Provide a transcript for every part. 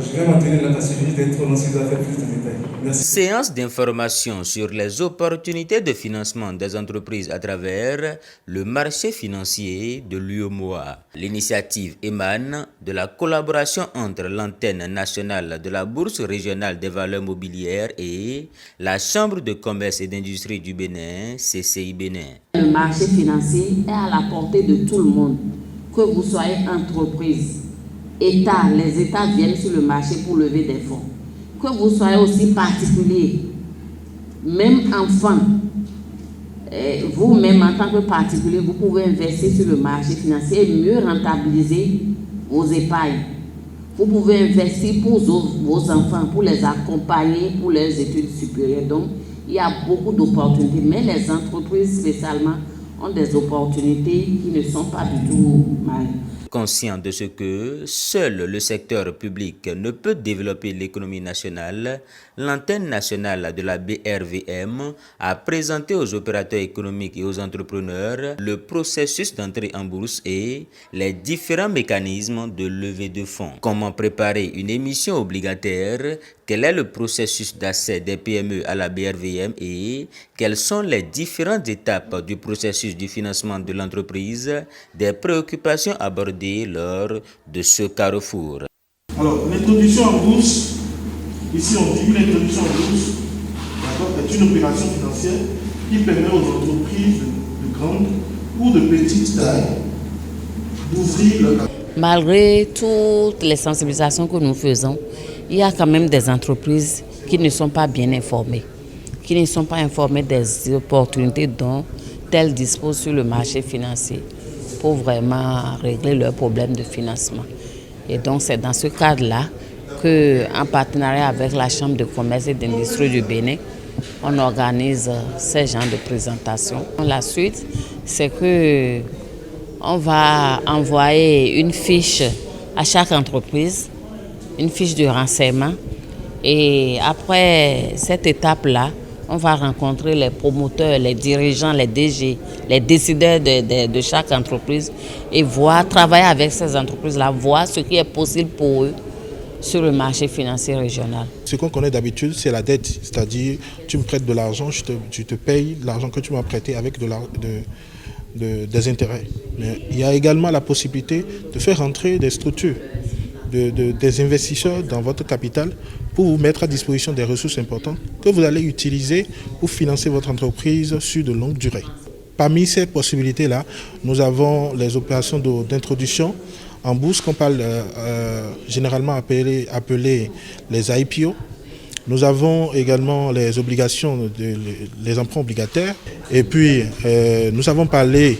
je vais maintenir l'attention d'être aussi doit faire plus de détails. Merci. Séance d'information sur les opportunités de financement des entreprises à travers le marché financier de l'UEMOA. L'initiative émane de la collaboration entre l'antenne nationale de la Bourse régionale des valeurs mobilières et la Chambre de commerce et d'industrie du Bénin, CCI Bénin. Le marché financier est à la portée de tout le monde, que vous soyez entreprise, État, les États viennent sur le marché pour lever des fonds. Que vous soyez aussi particulier, même enfant, vous-même en tant que particulier, vous pouvez investir sur le marché financier et mieux rentabiliser vos épargnes. Vous pouvez investir pour vos enfants, pour les accompagner pour leurs études supérieures. Donc, il y a beaucoup d'opportunités, mais les entreprises spécialement ont des opportunités qui ne sont pas du tout mal. Conscient de ce que seul le secteur public ne peut développer l'économie nationale, l'antenne nationale de la BRVM a présenté aux opérateurs économiques et aux entrepreneurs le processus d'entrée en bourse et les différents mécanismes de levée de fonds. Comment préparer une émission obligataire? Quel est le processus d'accès des PME à la BRVM et quelles sont les différentes étapes du processus du financement de l'entreprise? Des préoccupations abordées lors de ce carrefour. Alors, l'introduction en bourse, ici on dit que l'introduction en bourse est une opération financière qui permet aux entreprises de grande ou de petite taille d'ouvrir le capital. Malgré toutes les sensibilisations que nous faisons, il y a quand même des entreprises qui ne sont pas bien informées, qui ne sont pas informées des opportunités dont elles disposent sur le marché financier pour vraiment régler leurs problèmes de financement. Et donc c'est dans ce cadre-là qu'en partenariat avec la Chambre de commerce et d'industrie du Bénin, on organise ces genres de présentations. La suite, c'est que on va envoyer une fiche à chaque entreprise, une fiche de renseignement. Et après cette étape-là, on va rencontrer les promoteurs, les dirigeants, les DG, les décideurs de chaque entreprise et travailler avec ces entreprises-là, voir ce qui est possible pour eux sur le marché financier régional. Ce qu'on connaît d'habitude, c'est la dette, c'est-à-dire tu me prêtes de l'argent, je te paye l'argent que tu m'as prêté avec des intérêts. Mais il y a également la possibilité de faire entrer des structures, des investisseurs dans votre capital pour vous mettre à disposition des ressources importantes que vous allez utiliser pour financer votre entreprise sur de longues durées. Parmi ces possibilités-là, nous avons les opérations d'introduction en bourse qu'on parle généralement appelées les IPO. Nous avons également les obligations, les emprunts obligataires. Et puis, nous avons parlé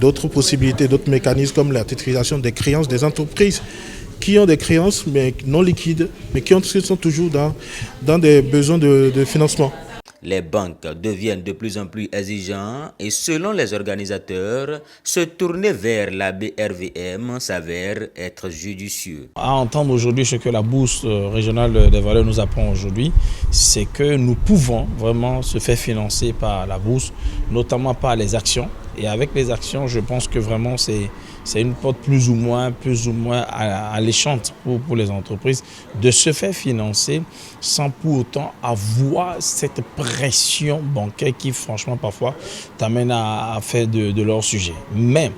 d'autres possibilités, d'autres mécanismes comme la titrisation des créances des entreprises qui ont des créances mais non liquides, mais qui sont toujours dans des besoins de financement. Les banques deviennent de plus en plus exigeantes et selon les organisateurs, se tourner vers la BRVM s'avère être judicieux. À entendre aujourd'hui ce que la Bourse régionale des valeurs nous apprend aujourd'hui, c'est que nous pouvons vraiment se faire financer par la Bourse, notamment par les actions. Et avec les actions, je pense que vraiment c'est une porte plus ou moins alléchante pour les entreprises de se faire financer sans pour autant avoir cette pression bancaire qui franchement parfois t'amène à faire de leur sujet. Mais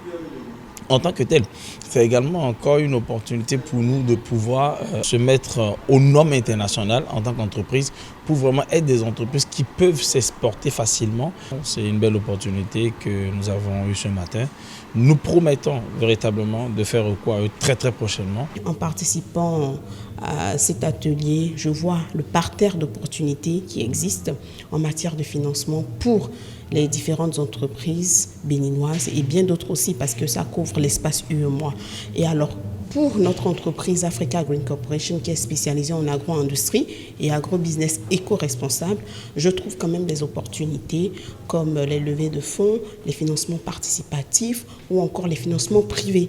en tant que tel, c'est également encore une opportunité pour nous de pouvoir se mettre aux normes internationales en tant qu'entreprise pour vraiment être des entreprises qui peuvent s'exporter facilement. C'est une belle opportunité que nous avons eue ce matin. Nous promettons véritablement de faire recours à eux très prochainement. En participant à cet atelier, je vois le parterre d'opportunités qui existent en matière de financement pour les différentes entreprises béninoises et bien d'autres aussi parce que ça couvre l'espace UEMOA. Et alors, pour notre entreprise Africa Green Corporation qui est spécialisée en agro-industrie et agro-business éco-responsable, je trouve quand même des opportunités comme les levées de fonds, les financements participatifs ou encore les financements privés.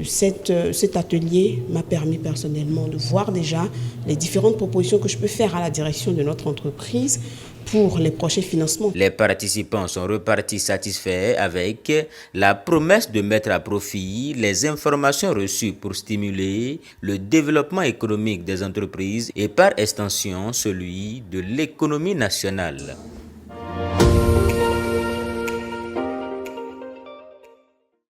Cet atelier m'a permis personnellement de voir déjà les différentes propositions que je peux faire à la direction de notre entreprise pour les prochains financements. Les participants sont repartis satisfaits avec la promesse de mettre à profit les informations reçues pour stimuler le développement économique des entreprises et par extension celui de l'économie nationale.